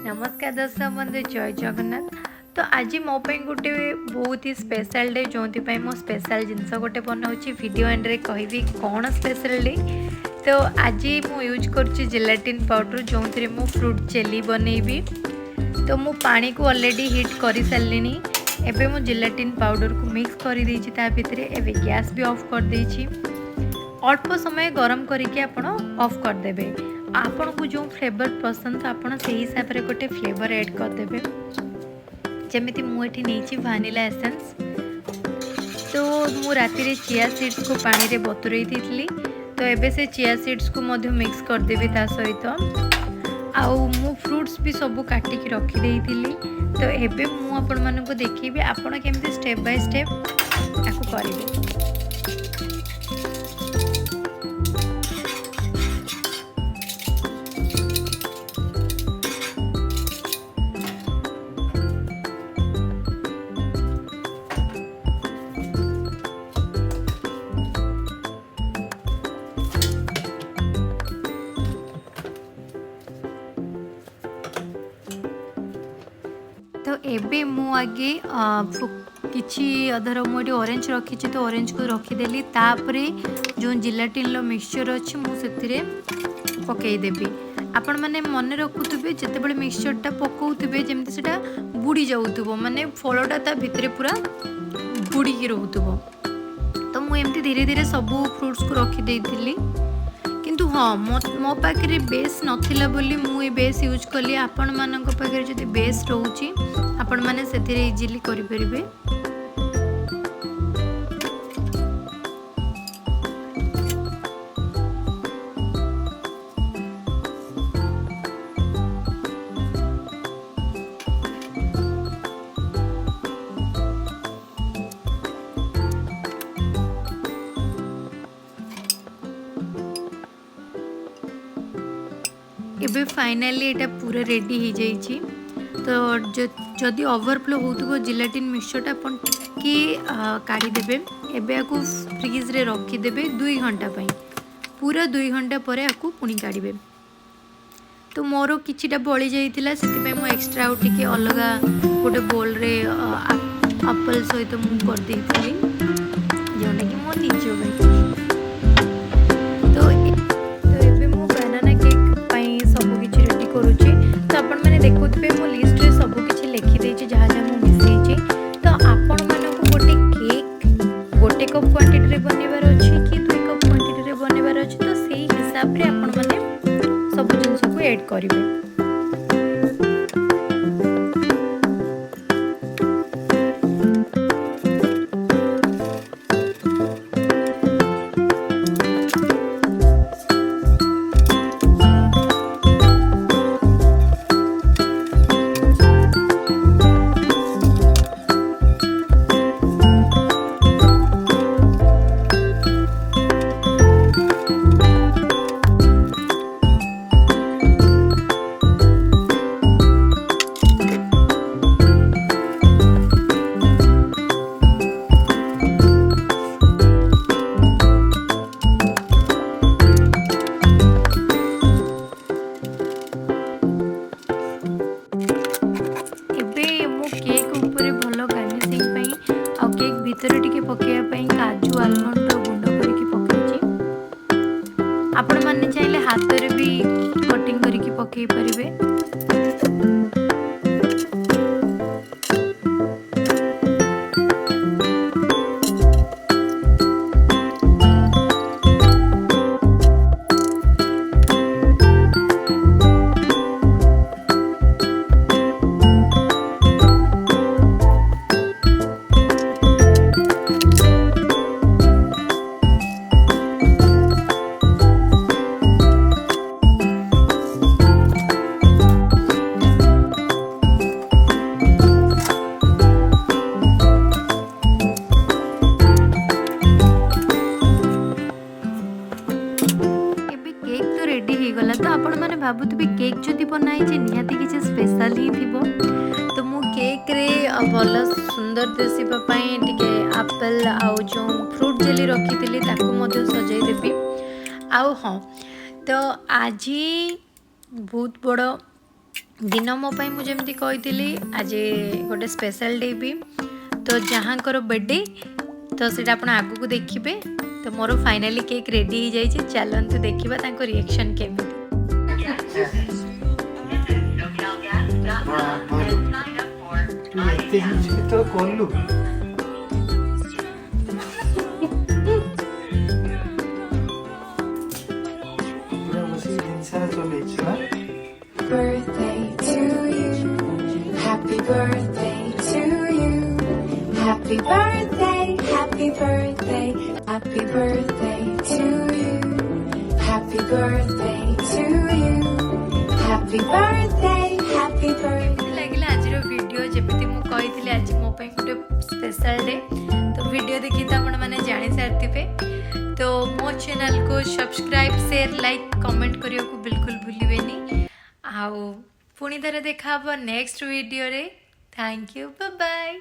नमस्कार दर्शक बंधु जय जगन्नाथ। तो आज मो गोटे बहुत ही स्पेशल डे जो मो स्पेशल जिनस गोटे बनाऊँगी वीडियो एंड रे कहबी कौन स्पेशल डे। तो आज मु यूज करुँची जेलाटिन पाउडर जो मु फ्रूट जेली बनैबी। तो मु पानी को ऑलरेडी हीट कर सारे एबे मु जेलाटिन पाउडर को मिक्स कर देछि ता भितर एबे गैस भी ऑफ कर देछि। अल्प समय गरम करके आपण ऑफ कर देबे। आपन को जो फ्लेवर पसंद आपन से हिसाब रे गोटे फ्लेवर ऐड कर देबे। जेमिति मु एठी नेछि वैनिला एसेंस। तो मु राति रे चिया सीड्स को पानी रे बतुरई दिथली। तो एबे से चिया सीड्स को मध्य मिक्स कर देबे ता सहित आउ मु फ्रूट्स भी सब काटी की रखी देइथिली। तो एबे मु आपन मानको देखिबे आपन केमति स्टेप बाय स्टेप आकु करिवे। तो एबे मु आगे किछि अधर मुझे ऑरेंज रखी तो ऑरेंज को रखीदेली। तापरे जो जिलाटिन लो मिक्सचर अच्छी मुझे पकईदेवी। आपण मैंने मन रखुवे जिते मिक्सचरटा पकाउे जमी से बुड़ी जाऊब माने फलटा ता भितर पूरा बुड़ी रोथुव। तो मुझे धीरे धीरे सबू फ्रूट्स को रखीदेली। किंतु हाँ मो पाखे बेस नथिला बोली मु बेस यूज कली। आपण मानक पाखे जदि बेस रोची आपण माने सेथिरे इजीली करि परिबे। एबे फाइनली एटा पूरा रेडी हो जाइए। तो जदि ओवरफ्लो हो जिलाटिन मिक्सचरटा अपन कि काढ़ीदेवे। एबे आकु फ्रिज रे रखीदेवे 2 घंटा पाई। पूरा 2 घंटा पर आकु पुणी काढ़े। तो मोर किछिटा बड़ी जाइतिला सेति मु एक्स्ट्रा आउ टिके अलगा गोटे बोल रे एप्पल सहित मु कर देइथिली जोना कि मो निज भाई। तो आपण मैंने देखुवे मो लिस्ट रे सब किछि लिखि देछि जहाँ जहाँ मु मिसैछि। तो आपण मानको गोटे केक गोटे कप क्वांटिटी रे बनेबार अछि कि 2 कप क्वांटिटी रे बनेबार अछि। तो सेही हिसाब रे आपण माने सब जिंस को ऐड करिवे। भितर टिके पकेया काजू आलमंड गुंड करके पकईची। आपण माने चाहिले हाथ रे भी कटिंग करके पकई परिबे। तो आपण मैंने भावुवे केक जदि बनाई निहाती किसी स्पेशल ही थी। तो मु केक रे भल सुंदर दिखाई टिके एप्पल आउ जो फ्रूट जेली रखी थी सजाई देवी। आउ हाँ तो आज बहुत बड़ दिन मो मुझे कही आज गोटे स्पेशल डे भी तो जहाँ बर्थडे तो सीटा आप आगु को देखिए। तो मोर फाइनाली केक रेडी हो जाए। चलते देखा रिएक्शन केमी। तो कलु Birthday to you. Happy birthday to you. Happy birthday, happy birthday, happy birthday to you. Happy birthday to you. Happy birthday, happy birthday. लगिला आज वीडियो जमी मुझे आज मो गोटे स्पेशल डे तो वीडियो देखी तो आपण मैंने जानी सारी। तो मो चैनल को सब्सक्राइब शेयर लाइक कमेंट करने को बिल्कुल भूलिए। आउ पुणी थे देखा नेक्स्ट वीडियो रे। Thank you, bye bye.